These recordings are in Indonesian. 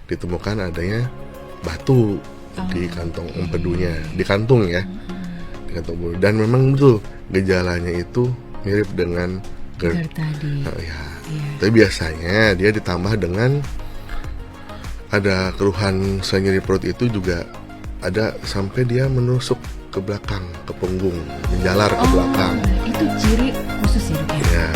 ditemukan adanya batu di kantong empedunya, di kantung ya, di kantung empedu. Dan memang betul gejalanya itu mirip dengan GERD. tadi. Ya. Iya. Tapi biasanya dia ditambah dengan ada keluhan selain nyeri perut itu juga ada sampai dia menusuk ke belakang, ke punggung, menjalar ke belakang. Itu ciri khusus ya dok ya? Ya.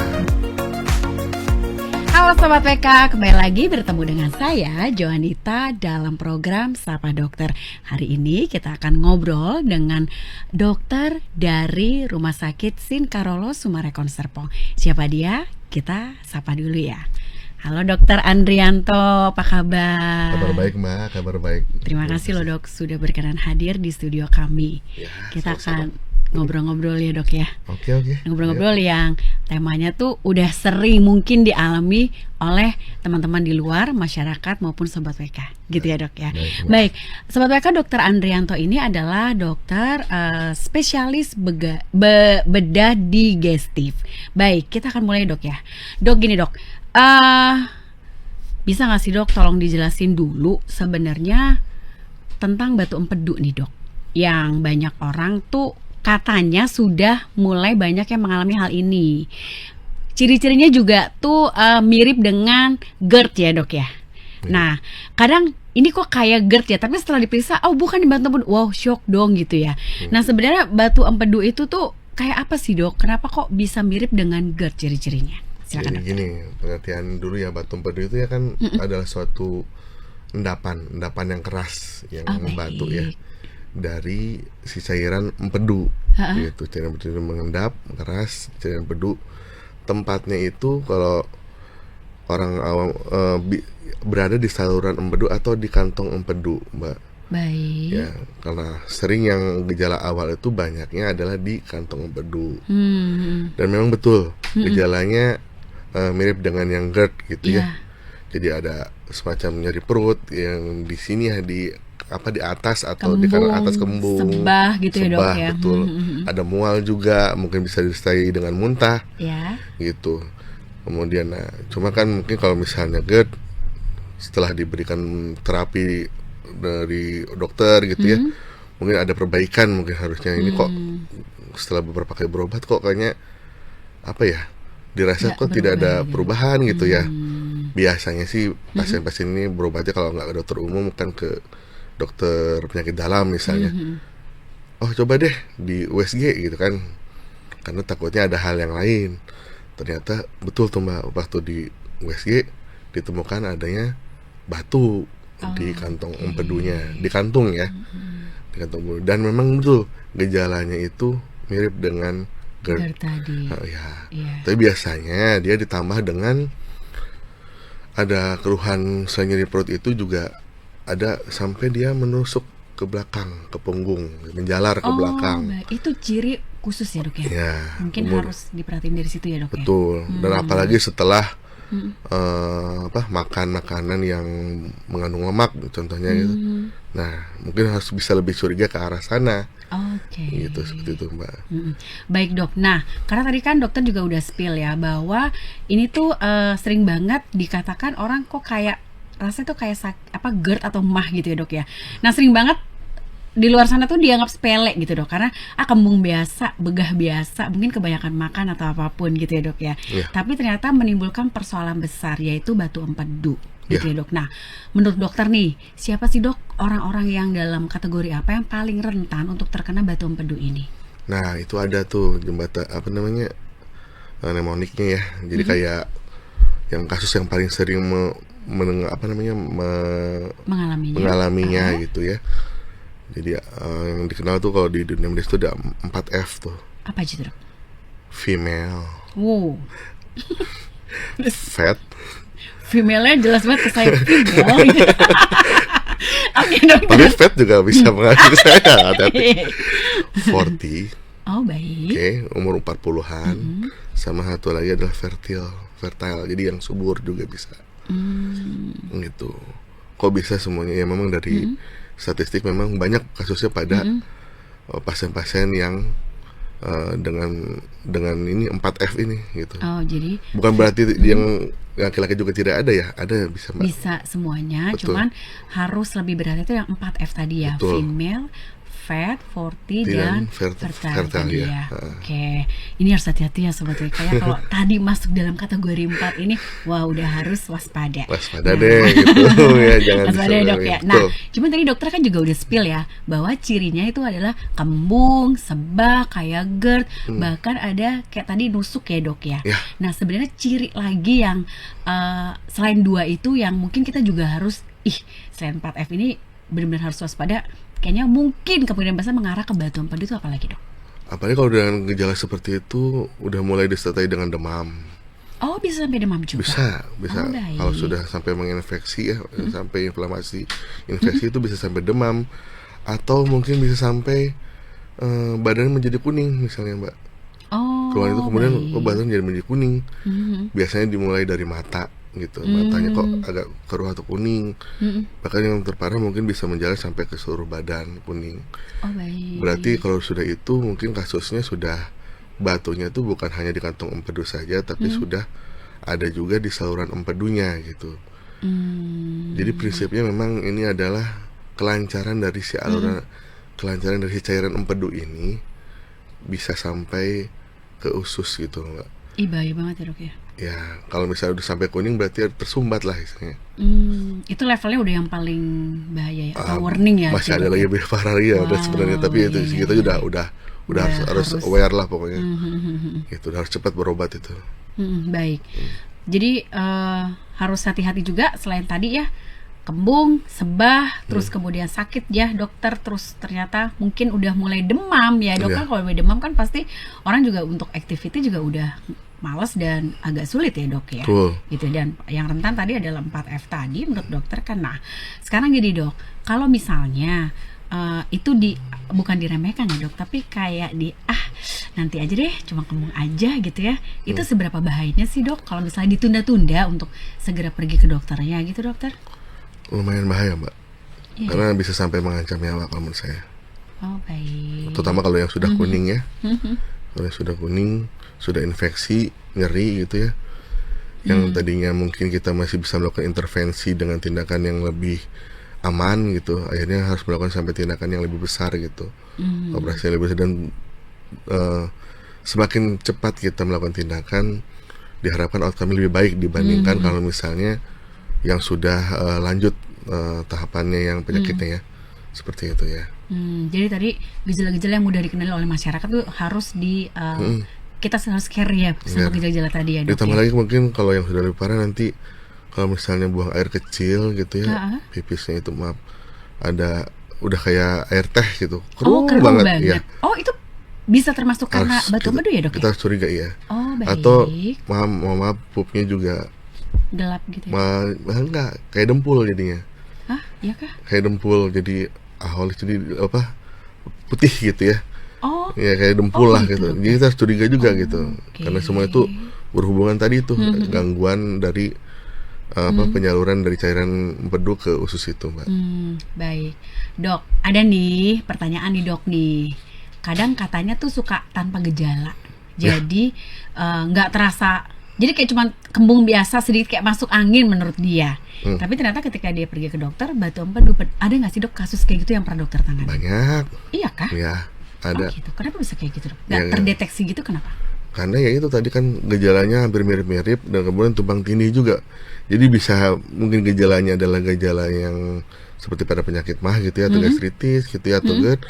Halo Sobat PK, kembali lagi bertemu dengan saya Joanita dalam program Sapa Dokter. Hari ini kita akan ngobrol dengan dokter dari Rumah Sakit Sin Carolo Sumarekon Serpong. Siapa dia? Kita sapa dulu ya. Halo Dokter Andrianto, apa kabar? Kabar baik Mbak, kabar baik. Terima kasih loh dok sudah berkenan hadir di studio kami. Ya, Kita sama-sama. akan ngobrol-ngobrol ya dok ya. Oke. Ngobrol-ngobrol yang temanya tuh udah sering mungkin dialami oleh teman-teman di luar masyarakat maupun Sobat WK gitu ya dok ya. Baik, Sobat WK, Dokter Andrianto ini adalah dokter spesialis bedah digestif. Baik, kita akan mulai dok ya. Dok gini dok, bisa nggak sih dok tolong dijelasin dulu sebenarnya tentang batu empedu nih dok, yang banyak orang tuh katanya sudah mulai banyak yang mengalami hal ini. Ciri-cirinya juga tuh mirip dengan GERD ya dok ya. Nah kadang ini kok kayak GERD ya, tapi setelah diperiksa oh bukan batu empedu, wow shock dong gitu ya. Nah sebenarnya batu empedu itu tuh kayak apa sih dok? Kenapa kok bisa mirip dengan GERD ciri-cirinya? Silakan Jadi dok. gini, pengertian dulu ya, batu empedu itu ya kan adalah suatu endapan yang keras yang membatu ya dari si cairan empedu. Gitu, cairan empedu itu mengendap keras, cairan empedu. Tempatnya itu kalau orang awam berada di saluran empedu atau di kantong empedu, Mbak. Baik. Ya, karena sering yang gejala awal itu banyaknya adalah di kantong empedu. Dan memang betul gejalanya mirip dengan yang GERD gitu ya. Jadi ada semacam nyeri perut yang di sini ya, di atas atau di kanan atas kembung, sebah gitu ya dok ya. Betul. Ada mual juga, mungkin bisa disertai dengan muntah. Ya. Gitu. Kemudian cuma kan mungkin kalau misalnya GERD setelah diberikan terapi dari dokter gitu ya, mungkin ada perbaikan, mungkin harusnya ini kok setelah beberapa kali berobat kok kayaknya apa ya, dirasa kok tidak ada perubahan gitu ya. Biasanya sih pasien-pasien ini berobatnya kalau nggak ke dokter umum kan ke dokter penyakit dalam misalnya. Oh coba deh di USG gitu kan, karena takutnya ada hal yang lain. Ternyata betul tuh Mbak, waktu di USG ditemukan adanya batu di kantong empedunya, di kantung ya, di kantung empedu. Dan memang betul gejalanya itu mirip dengan GERD tadi. Ya. Tapi biasanya dia ditambah dengan ada keluhan selain nyeri perut itu juga ada sampai dia menusuk ke belakang, ke punggung, menjalar ke belakang. Itu ciri khusus ya dok ya? Ya, mungkin harus diperhatiin dari situ ya dok. Betul. Dan apalagi setelah makan makanan yang mengandung lemak contohnya gitu. Nah mungkin harus bisa lebih curiga ke arah sana. Gitu, seperti itu Mbak. Baik dok. Nah karena tadi kan dokter juga udah spill ya bahwa ini tuh sering banget dikatakan orang kok kayak rasanya tuh kayak GERD atau MAH gitu ya dok ya. Nah sering banget di luar sana tuh dianggap sepele gitu dok, karena kembung biasa, begah biasa, mungkin kebanyakan makan atau apapun gitu ya dok ya. Tapi ternyata menimbulkan persoalan besar, yaitu batu empedu gitu ya dok. Nah menurut dokter nih, siapa sih dok orang-orang yang dalam kategori apa yang paling rentan untuk terkena batu empedu ini? Nah itu ada tuh jembatan mnemoniknya ya. Jadi kayak yang kasus yang paling sering mengalaminya gitu ya. Jadi yang dikenal tuh kalau di dunia medis itu ada 4F tuh. Apa aja dok? Female. Wow. Fat. Female-nya jelas banget ke saya female. Oke dok. Tapi fat juga bisa mengalami saya. Hati-hati. 40. Oh baik. Oke, umur 40-an. Sama satu lagi adalah fertile. Jadi yang subur juga bisa. Gitu. Kok bisa semuanya? Ya memang dari statistik memang banyak kasusnya pada pasien-pasien yang dengan ini 4F ini gitu. Oh, jadi Bukan berarti yang laki-laki juga tidak ada ya, ada bisa Mbak. bisa semuanya, Betul. cuman harus lebih berhati itu yang 4F tadi ya, Betul. female, fat, 40 Dan dan fertile fertile tadi ya. ya. Oke, ini harus hati-hati ya sobat WK ya. Kalau tadi masuk dalam kategori 4 ini, wah udah harus waspada. Waspada deh gitu ya, jangan Waspada ya, dok ya. Betul. Nah, cuman tadi dokter kan juga udah spill ya bahwa cirinya itu adalah kembung, sebak, kayak GERD, bahkan ada kayak tadi nusuk ya dok ya. Ya. Nah, sebenarnya ciri lagi yang selain dua itu yang mungkin kita juga harus selain 4F ini benar-benar harus waspada. Kayaknya mungkin kemungkinan besar mengarah ke batu empedu itu apalagi dok? Apalagi kalau dengan gejala seperti itu udah mulai disertai dengan demam. Oh, bisa sampai demam juga? Bisa Oh, baik. kalau sudah sampai menginfeksi ya, sampai inflamasi. Infeksi itu bisa sampai demam, atau mungkin bisa sampai badan menjadi kuning misalnya Mbak. Oh, Keluar itu kemudian baik. badan jadi menjadi kuning. Mhm. Biasanya dimulai dari mata gitu, matanya kok agak keruh atau kuning. Bahkan yang terparah mungkin bisa menjalar sampai ke seluruh badan kuning. Oh, baik. Berarti kalau sudah itu mungkin kasusnya sudah batunya itu bukan hanya di kantong empedu saja, tapi sudah ada juga di saluran empedunya gitu. Jadi prinsipnya memang ini adalah kelancaran dari si kelancaran dari si cairan empedu ini bisa sampai ke usus gitu Mbak. Ih, bahaya banget ya dok ya. Ya kalau misalnya udah sampai kuning berarti tersumbat lah istilahnya. Itu levelnya udah yang paling bahaya ya, atau warning ya? Masih sih, ada dok lagi ya? lebih parah lagi ya udah sebenarnya, tapi itu iya, kita iya. udah harus aware lah pokoknya. Itu harus cepat berobat itu. Baik. Jadi harus hati-hati juga selain tadi ya kembung, sebah, terus kemudian sakit ya dokter, terus ternyata mungkin udah mulai demam ya dok. Iya. Kan kalau mulai demam kan pasti orang juga untuk activity juga udah malas dan agak sulit ya dok ya. Betul. Gitu, dan yang rentan tadi adalah 4F tadi menurut dokter kan. Nah sekarang gini dok, kalau misalnya itu bukan diremehkan ya dok, tapi kayak nanti aja deh, cuma kembung aja gitu ya, itu seberapa bahayanya sih dok kalau misalnya ditunda-tunda untuk segera pergi ke dokternya gitu dokter? Lumayan bahaya Mbak, Iya. karena bisa sampai mengancam nyawa kalau menurut saya. Oh baik. Terutama kalau yang sudah kuning ya. Kalau yang sudah kuning, sudah infeksi, nyeri gitu ya, yang tadinya mungkin kita masih bisa melakukan intervensi dengan tindakan yang lebih aman gitu, akhirnya harus melakukan sampai tindakan yang lebih besar gitu, operasi yang lebih besar. Dan semakin cepat kita melakukan tindakan, diharapkan outcome lebih baik dibandingkan kalau misalnya yang sudah lanjut tahapannya yang penyakitnya ya, seperti itu ya. Jadi tadi gejala-gejala yang mudah dikenali oleh masyarakat tuh harus kita harus care ya sama gejala-gejala tadi ya dok. Ditambah Ya? lagi mungkin kalau yang sudah lebih parah nanti kalau misalnya buang air kecil gitu ya, pipisnya itu udah kayak air teh gitu, keruh keruh banget. ya. Oh itu bisa termasuk karena batu empedu ya dok? Kita Ya? harus curiga ya. Oh baik. Atau maaf pupnya juga Gelap gitu ya? enggak, kayak dempul jadinya. Hah? Iya kah? Kayak dempul, jadi aholis, jadi apa, putih gitu ya. Oh. Ya kayak dempul lah gitu. gitu. Jadi kita harus curiga juga gitu. oke. Karena semua itu berhubungan tadi tuh, gangguan dari penyaluran dari cairan empedu ke usus itu Mbak. Baik. Dok, ada nih pertanyaan nih dok nih. Kadang katanya tuh suka tanpa gejala. Jadi nggak terasa. Jadi kayak cuma kembung biasa sedikit kayak masuk angin menurut dia. Tapi ternyata ketika dia pergi ke dokter batu empedu. Ada nggak sih dok kasus kayak gitu yang pernah dokter tangani? Banyak. Iya kah? Ya, Oh ada. gitu. Kenapa bisa kayak gitu dok? Nggak Ya. terdeteksi gitu kenapa? Karena ya itu tadi kan gejalanya hampir mirip-mirip dan kemudian tumpang tindih juga. Jadi bisa mungkin gejalanya adalah gejala yang seperti pada penyakit mah gitu ya, atau gastritis gitu ya, atau GERD,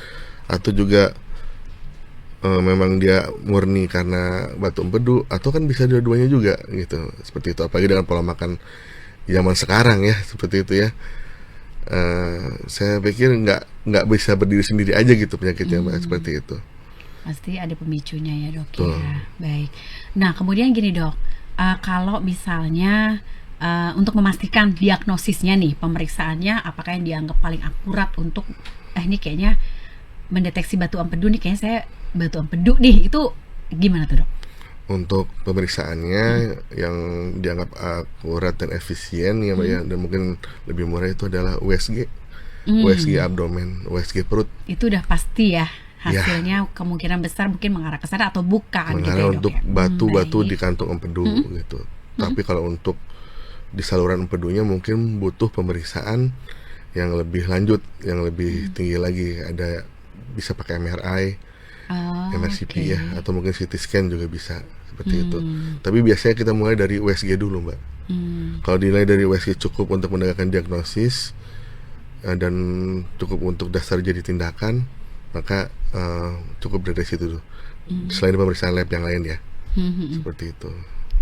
atau juga memang dia murni karena batu empedu, atau kan bisa dua-duanya juga gitu, seperti itu. Apalagi dengan pola makan zaman sekarang ya, seperti itu ya. Saya pikir nggak bisa berdiri sendiri aja gitu penyakitnya Mbak, seperti itu. Pasti ada pemicunya ya dok Betul. ya. Baik. Nah kemudian gini dok, kalau misalnya untuk memastikan diagnosisnya nih, pemeriksaannya apakah yang dianggap paling akurat untuk ini kayaknya mendeteksi batu empedu nih, kayaknya saya batu empedu nih, itu gimana tuh dok? Untuk pemeriksaannya yang dianggap akurat dan efisien ya Mbak ya, dan mungkin lebih murah itu adalah USG, USG abdomen, USG perut. Itu udah pasti ya Ya. hasilnya kemungkinan besar mungkin mengarah ke sana atau bukan gitu Mengarah ya dok untuk ya. batu-batu Baik. di kantung empedu gitu. Tapi kalau untuk di saluran empedunya mungkin butuh pemeriksaan yang lebih lanjut, yang lebih tinggi lagi. Ada bisa pakai MRI, Oh, MRCP oke. ya, atau mungkin CT scan juga bisa seperti itu. Hmm. Tapi biasanya kita mulai dari USG dulu, Mbak. Hmm. Kalau dinilai dari USG cukup untuk menegakkan diagnosis dan cukup untuk dasar jadi tindakan, maka cukup dari situ dulu. Selain pemeriksaan lab yang lain ya, seperti itu.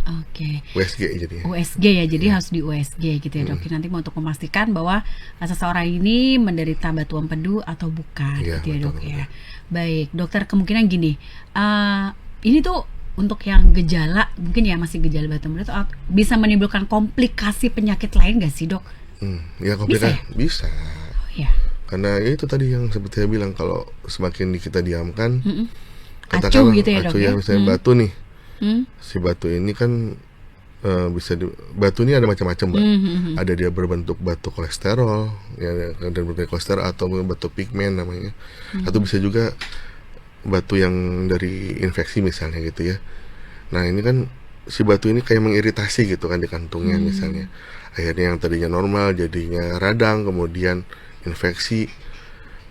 Oke. USG jadinya. USG ya, jadi harus di USG gitu ya dok. Nanti mau untuk memastikan bahwa seseorang ini menderita batu empedu atau bukan Iya, gitu ya betul, dok ya. Baik, dokter kemungkinan gini, ini tuh untuk yang gejala mungkin ya masih gejala batu empedu atau bisa menimbulkan komplikasi penyakit lain gak sih dok? Ya komplikasi bisa. Oh ya. Karena ya itu tadi yang seperti saya bilang, kalau semakin kita diamkan, Acuh gitu ya dok acuh ya. misalnya batu nih, Hmm? si batu ini kan batu ini ada macam-macam, Mbak. Ada dia berbentuk batu kolesterol, ya, dan berbentuk kolesterol atau batu pigmen namanya, atau bisa juga batu yang dari infeksi misalnya gitu ya. Nah ini kan si batu ini kayak mengiritasi gitu kan di kantungnya misalnya. Akhirnya yang tadinya normal jadinya radang, kemudian infeksi.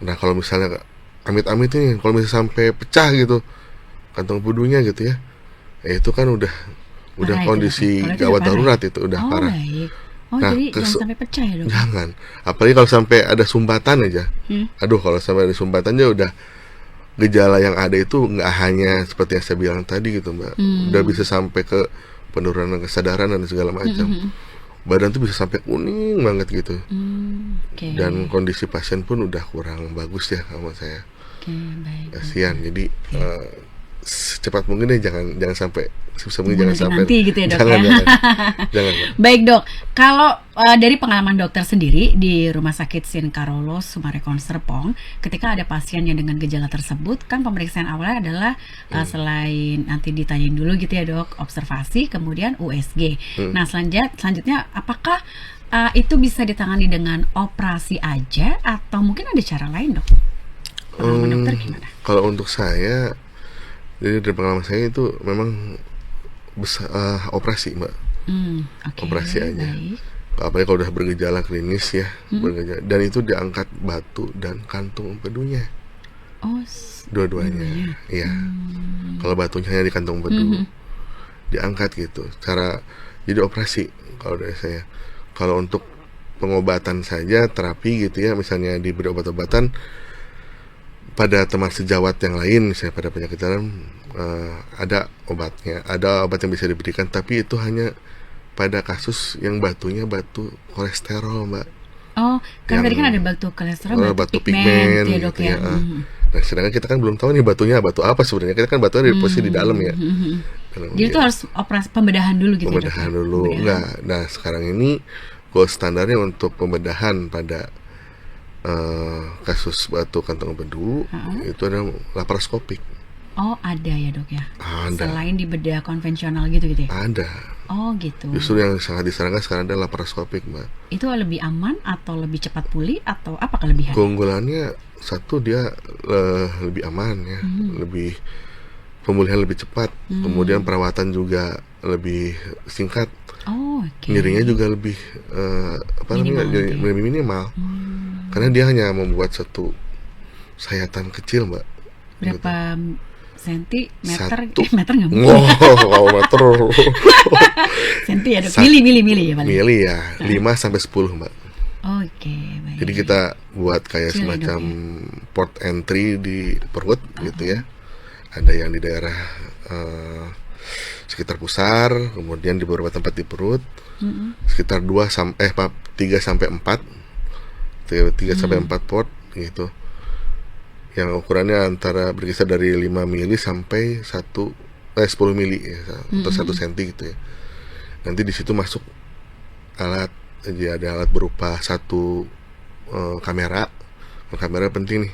Nah kalau misalnya amit-amit ini, kalau misalnya sampai pecah gitu kantung empedunya gitu ya, itu kan udah Parah itu, kondisi dok, ya? Kalau itu gawat udah parah darurat, ya? itu udah Oh parah. baik. Oh Nah, jadi jangan sampai pecah ya dok? jangan, apalagi kalau sampai ada sumbatan aja. Aduh, kalau sampai ada sumbatan aja udah, gejala yang ada itu nggak hanya seperti yang saya bilang tadi gitu, Mbak. Udah bisa sampai ke penurunan kesadaran dan segala macam. Badan tuh bisa sampai kuning banget gitu. Oke. Dan kondisi pasien pun udah kurang bagus ya sama saya. Oke, baik. Kasihan. Jadi secepat mungkin deh, jangan sampai sebisa mungkin, jangan sampai Nanti gitu ya dok jangan, ya. jangan, Mbak. Baik dok, kalau dari pengalaman dokter sendiri di Rumah Sakit Sin Carolus Summarecon Serpong, ketika ada pasien yang dengan gejala tersebut, kan pemeriksaan awalnya adalah selain nanti ditanyain dulu gitu ya dok, observasi, kemudian USG. Nah selanjutnya apakah itu bisa ditangani dengan operasi aja atau mungkin ada cara lain dok? Pengalaman dokter gimana? Kalau untuk saya, jadi dari pengalaman saya itu memang besar, operasi, Mbak. Oke, Operasi aja. baik. Apalagi kalau udah bergejala klinis ya, dan itu diangkat batu dan kantung empedunya, Oh, dua-duanya. Iya. Kalau batunya hanya di kantung empedu, diangkat gitu. Jadi operasi kalau dari saya. Kalau untuk pengobatan saja, terapi gitu ya, misalnya diberi obat-obatan pada teman sejawat yang lain, misalnya pada penyakit dalam, ada obatnya, ada obat yang bisa diberikan, tapi itu hanya pada kasus yang batunya batu kolesterol, Mbak. Oh, kan Yang tadi kan ada batu kolesterol, batu pigmen, pigmen gitu ya dok gitu ya. ya. Nah, sedangkan kita kan belum tahu nih batunya batu apa sebenarnya. Kita kan batunya di posisi di dalam ya. Dalam, Jadi itu harus operasi pembedahan dulu gitu pembedahan ya dok? dulu. Enggak. Nah, sekarang ini gold standarnya untuk pembedahan pada kasus batu kantong empedu itu adalah laparoskopik. Oh, ada ya dok ya? Ada. Selain di bedah konvensional gitu ya? Ada. Oh gitu. Justru yang sangat disarankan sekarang adalah laparoskopik, Mbak. Itu lebih aman atau lebih cepat pulih atau apa kelebihannya? Keunggulannya satu, dia lebih aman ya, lebih pemulihan lebih cepat, kemudian perawatan juga lebih singkat, Oh, oke. nyerinya juga lebih Minimal gitu ya? lebih minimal, karena dia hanya membuat satu sayatan kecil, Mbak. Berapa sentimeter? Satu. Meter nggak mungkin. Wow, meter. Senti ya dok? Sat- Mili ya paling? Mili ya, 5-10, Mbak. Oke, baik. Jadi kita buat kayak Kecil ya, semacam dok, port entry di perut gitu ya. Ada yang di daerah sekitar pusar, kemudian di beberapa tempat di perut, sekitar 3 sampai 4 port gitu. Yang ukurannya antara berkisar dari 5 mili sampai 10 mili ya, atau 1 senti gitu ya. Nanti di situ masuk alat, jadi ada alat berupa satu kamera. Kamera penting nih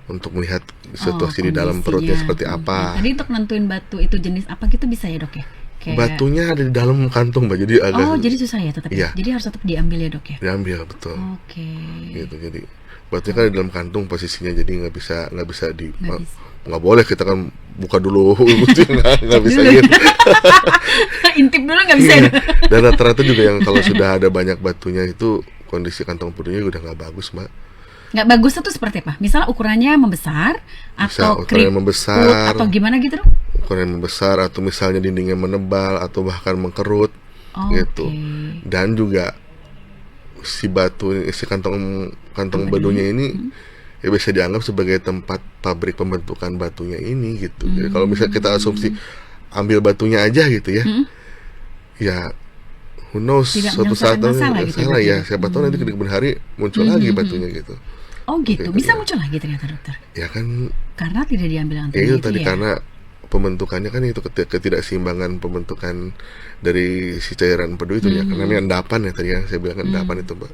untuk melihat situasi di dalam perutnya kondisinya. seperti apa. Tadi untuk nentuin batu itu jenis apa gitu bisa ya dok ya? Oke. Batunya ada di dalam kantung Mbak, jadi agak Oh, jadi susah ya tetap. Iya. Jadi harus tetap diambil ya, Dok ya. diambil, betul. Oke. Gitu, jadi batunya kan di dalam kantung posisinya, jadi nggak bisa Nggak bisa. nggak boleh kita kan buka dulu nggak bisa dulu. gitu. Intip dulu nggak bisa. Iya. Dan rata-rata juga yang kalau sudah ada banyak batunya itu kondisi kantong pedunya udah nggak bagus Mbak. Nggak bagusnya tuh seperti apa? Misalnya ukurannya membesar Bisa atau ukurannya keriput membesar, atau gimana gitu, Dok? ukuran membesar, atau misalnya dindingnya menebal atau bahkan mengkerut gitu. Oke. Dan juga si kantong kantong badunya ini ya bisa dianggap sebagai tempat pabrik pembentukan batunya ini gitu. Jadi kalau misalnya kita asumsi ambil batunya aja gitu ya, ya who knows, Tidak suatu saat menyelesaikan masalah gitu ya, salah berarti ya, ya? siapa tahu nanti di kemudian hari muncul lagi batunya gitu. Oh gitu, Oke, bisa iya. muncul lagi ternyata, Dokter. Ya kan, Karena tidak diambil ya antenanya itu itu tadi ya. karena pembentukannya kan itu ketidakseimbangan pembentukan dari si cairan empedu itu ya, karena namanya endapan ya tadi ya saya bilang endapan itu Mbak.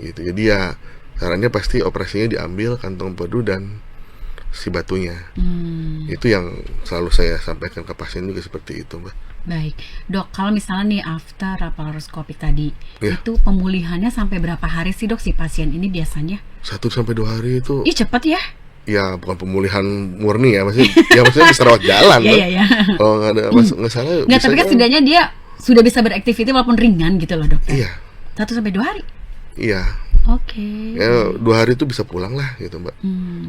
Gitu. Jadi ya caranya pasti operasinya diambil kantong empedu dan si batunya. Itu yang selalu saya sampaikan ke pasien juga seperti itu Mbak. Baik, Dok. Kalau misalnya nih after laparoskopik tadi, Ya. itu pemulihannya sampai berapa hari sih, Dok, si pasien ini biasanya? 1-2 hari itu Ih, cepet ya? ya bukan pemulihan murni ya, maksudnya bisa rawat jalan Iya, kan. iya, iya. Kalau nggak ada nggak salah Nggak, bisa tapi kan jalan. setidaknya dia sudah bisa beraktivitas walaupun ringan gitu loh, Dokter. Iya, 1-2 hari. iya. Oke. Ya 2 hari itu bisa pulang lah gitu Mbak.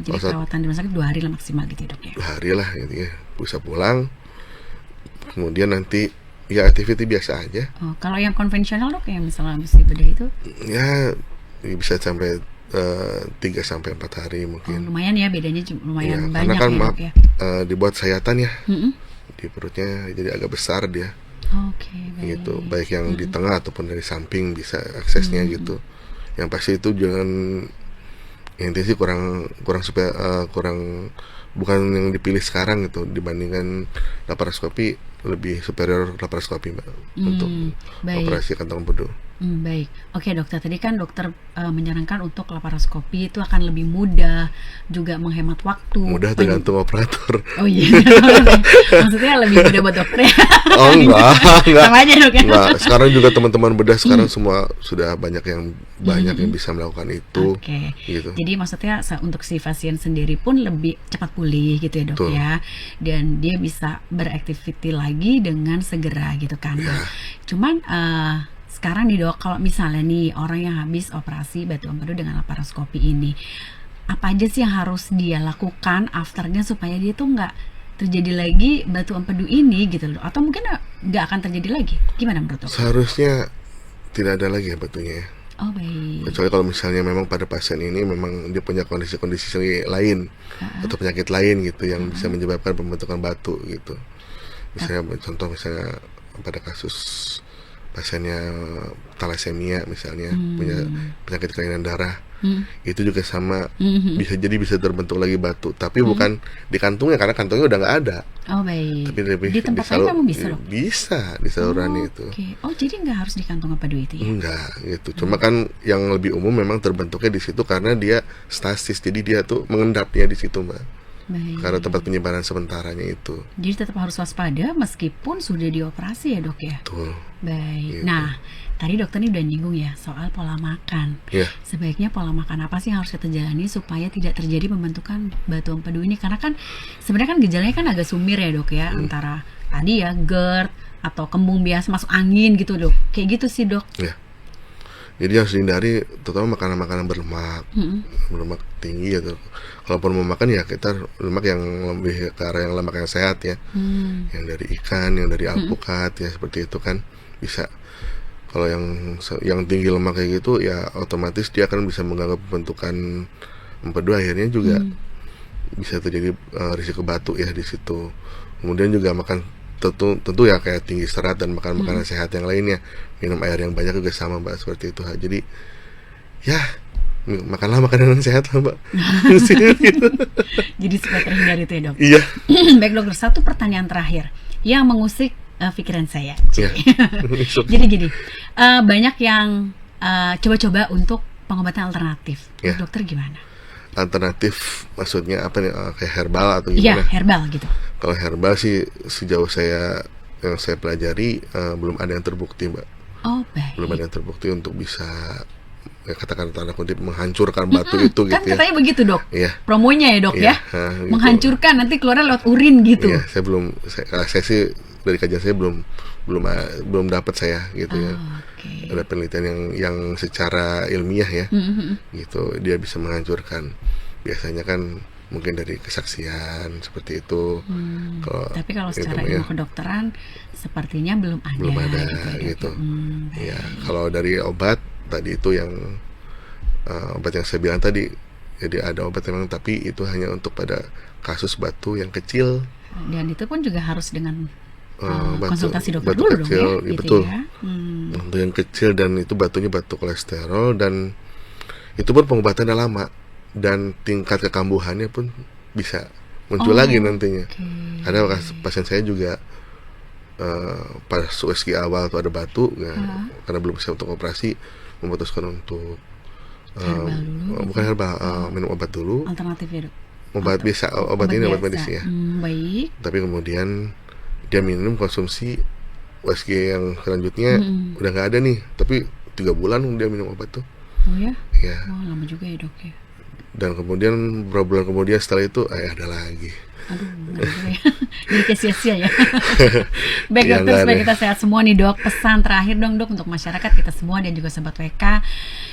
Jadi Kalau perawatan di rumah sakit 2 hari lah maksimal gitu ya, Dok ya. 2 hari lah gitu ya, bisa pulang. Kemudian nanti ya aktiviti biasa aja. Oh, kalau yang konvensional, Dok, yang misalnya mesti bedah itu, Ya bisa sampai 3-4 hari oh, mungkin. lumayan ya, bedanya lumayan Ya, karena banyak kan ya, maaf Dok ya. dibuat sayatan ya Mm-mm. di perutnya, jadi agak besar dia Oke, baik. gitu. Baik yang di tengah ataupun dari samping bisa aksesnya gitu. Yang pasti itu jangan, yang intinya sih kurang bukan yang dipilih sekarang gitu, dibandingkan laparoskopi lebih superior laparoskopi Mbak untuk baik. operasi kantong empedu. Baik. Oke, Dokter. Tadi kan dokter menyarankan untuk laparoskopi itu akan lebih mudah, juga menghemat waktu. Mudah tergantung operator. Oh iya. Maksudnya lebih mudah buat dokter ya. Oh enggak. Sama aja, Dok ya. Enggak, sekarang juga teman-teman bedah sekarang semua sudah banyak yang bisa melakukan itu. Oke. Gitu. Jadi maksudnya untuk si pasien sendiri pun lebih cepat pulih gitu ya, Dok. Betul. Ya. Dan dia bisa beraktiviti lagi dengan segera gitu kan. Ya. Cuman sekarang nih, Dok, kalau misalnya nih orang yang habis operasi batu empedu dengan laparoskopi ini, apa aja sih yang harus dia lakukan afternya supaya dia tuh nggak terjadi lagi batu empedu ini gitu loh, atau mungkin nggak akan terjadi lagi? Gimana menurut Dok? Seharusnya tidak ada lagi ya batunya ya. Oh baik. Kecuali kalau misalnya memang pada pasien ini memang dia punya kondisi-kondisi lain atau penyakit lain gitu yang bisa menyebabkan pembentukan batu gitu. Misalnya contoh misalnya pada kasus pasiennya talasemia misalnya, punya penyakit kelainan darah, itu juga sama, bisa terbentuk lagi batu, tapi bukan di kantungnya karena kantungnya udah nggak ada, Oh baik. tapi lebih Di tempat lain kamu bisa, Dok? bisa di saluran itu. Oke. Oh jadi nggak harus di kantong empedu itu ya? Enggak gitu, cuma kan yang lebih umum memang terbentuknya di situ karena dia stasis, jadi dia tuh mengendapnya di situ Mbak, Baik. karena tempat penyimpanan sementaranya itu. Jadi tetap harus waspada meskipun sudah dioperasi ya, Dok ya? Tuh, Baik. Gitu. Nah, tadi dokter ini udah nyinggung ya soal pola makan. ya. Sebaiknya pola makan apa sih yang harus kita jalani supaya tidak terjadi pembentukan batu empedu ini? Karena kan sebenarnya kan gejalanya kan agak sumir ya, Dok ya, antara tadi ya GERD atau kembung biasa masuk angin gitu, Dok. Kayak gitu sih, Dok. Ya. Jadi harus dihindari terutama makanan-makanan berlemak, berlemak tinggi atau kalaupun mau makan ya kita lemak yang lebih ke arah yang lemak yang sehat ya, yang dari ikan, yang dari alpukat ya seperti itu kan bisa. Kalau yang tinggi lemak kayak gitu ya otomatis dia akan bisa mengganggu pembentukan empedu, akhirnya juga bisa terjadi risiko batu ya di situ. Kemudian juga makan tentu ya kayak tinggi serat dan makan makanan sehat yang lainnya, minum air yang banyak juga sama Mbak seperti itu. Jadi ya makanlah makanan sehat lah Mbak. Jadi supaya terhindar itu ya, Dok. Iya. Baik, Dokter, satu pertanyaan terakhir yang mengusik pikiran saya. Iya. Jadi gini, banyak yang coba-coba untuk pengobatan alternatif. Ya. Dokter gimana? Alternatif maksudnya apa nih, kayak herbal atau Iya, gimana? herbal gitu. Kalau herbal sih sejauh saya yang saya pelajari belum ada yang terbukti, Mbak. Oh, baik. Belum ada yang terbukti untuk bisa, ya katakan tanda kutip, menghancurkan batu itu Kan gitu ya. katanya begitu, Dok. Iya. Promonya ya, Dok, Iya, ya. gitu. Menghancurkan, nanti keluarnya lewat urin gitu. Iya, saya sih dari kajian saya belum dapat saya gitu ya. Oke. Ada penelitian yang secara ilmiah ya, gitu dia bisa menghancurkan. Biasanya kan mungkin dari kesaksian seperti itu. Tapi kalau itu secara ya, ilmu kedokteran sepertinya belum ada gitu. gitu, ya, Dok, Gitu. ya. Ya, kalau dari obat tadi itu yang obat yang saya bilang tadi, jadi ada obat memang, tapi itu hanya untuk pada kasus batu yang kecil. Dan itu pun juga harus dengan konsultasi dokter batu dulu kecil, dong ya, ya, gitu betul. ya. Batu yang kecil dan itu batunya batu kolesterol, dan itu pun pengobatannya lama dan tingkat kekambuhannya pun bisa muncul lagi nantinya. Ada pasien saya juga pas USG awal tuh ada batu, karena belum bisa untuk operasi, memutuskan untuk Herbal dulu, bukan herbal, minum obat dulu, Alternatif ya, Dok. obat biasa, obat ini obat biasa. medis ya. Baik. Tapi kemudian dia minum konsumsi USG yang selanjutnya udah nggak ada nih, tapi 3 bulan dia minum obat tuh Oh ya? ya. Oh, lama juga ya, Dok ya. Dan kemudian beberapa bulan kemudian setelah itu ada lagi. Aduh, benar juga ya. Jadi kayak sia-sia ya. Baik, Ya, dokter, nggak supaya ada. kita sehat semua nih, Dok. Pesan terakhir dong, Dok, untuk masyarakat kita semua dan juga sobat WK,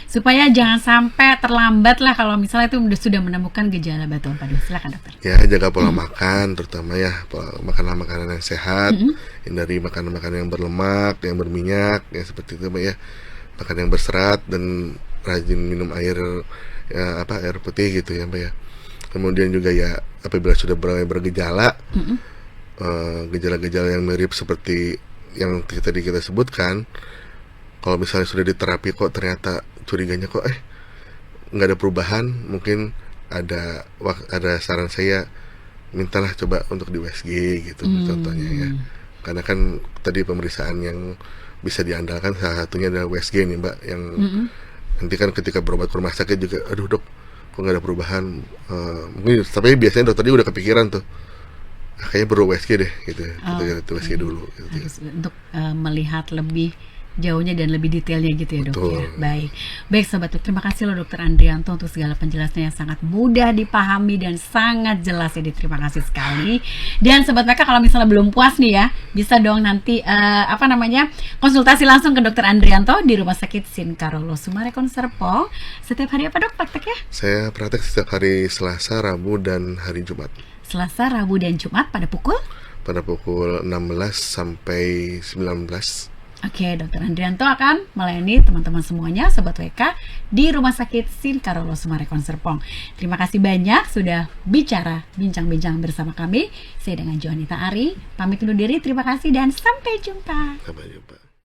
supaya jangan sampai terlambat lah kalau misalnya itu sudah menemukan gejala batu empedu. Silakan, dokter. Ya, jaga pola makan, terutama ya makanlah makanan yang sehat, hindari makanan-makanan yang berlemak, yang berminyak, ya seperti itu, Mbak ya. Makan yang berserat dan rajin minum air, ya air putih gitu ya, Mbak ya. Kemudian juga ya apabila sudah bergejala, gejala-gejala yang mirip seperti yang tadi kita sebutkan, kalau misalnya sudah diterapi kok ternyata curiganya kok nggak ada perubahan, mungkin ada saran saya, mintalah coba untuk di USG gitu contohnya ya. Karena kan tadi pemeriksaan yang bisa diandalkan salah satunya adalah USG nih, Mbak, yang nanti kan ketika berobat ke rumah sakit juga, aduh dok, kok nggak ada perubahan, mungkin, tapi biasanya dokter dia udah kepikiran tuh, kayaknya perlu USG deh gitu, kita USG dulu gitu. Harus untuk melihat lebih jauhnya dan lebih detailnya gitu ya, Dok. Betul. Ya. Baik sobat, terima kasih loh Dokter Andrianto untuk segala penjelasannya yang sangat mudah dipahami dan sangat jelas ya. Terima kasih sekali. Dan sobat mereka, kalau misalnya belum puas nih ya, bisa dong nanti konsultasi langsung ke Dokter Andrianto di Rumah Sakit Sin Carolo Sumarekon Serpong. Setiap hari apa, Dok, prakteknya? Saya praktek setiap hari Selasa, Rabu, dan hari Jumat. Selasa, Rabu, dan Jumat pada pukul 16 sampai 19. Oke, Dokter Andrianto akan melayani teman-teman semuanya, Sobat WK, di Rumah Sakit Sin Carolo Sumarekon Serpong. Terima kasih banyak sudah bincang-bincang bersama kami. Saya dengan Joanita Ari, pamit undur diri, terima kasih dan sampai jumpa. Sampai jumpa.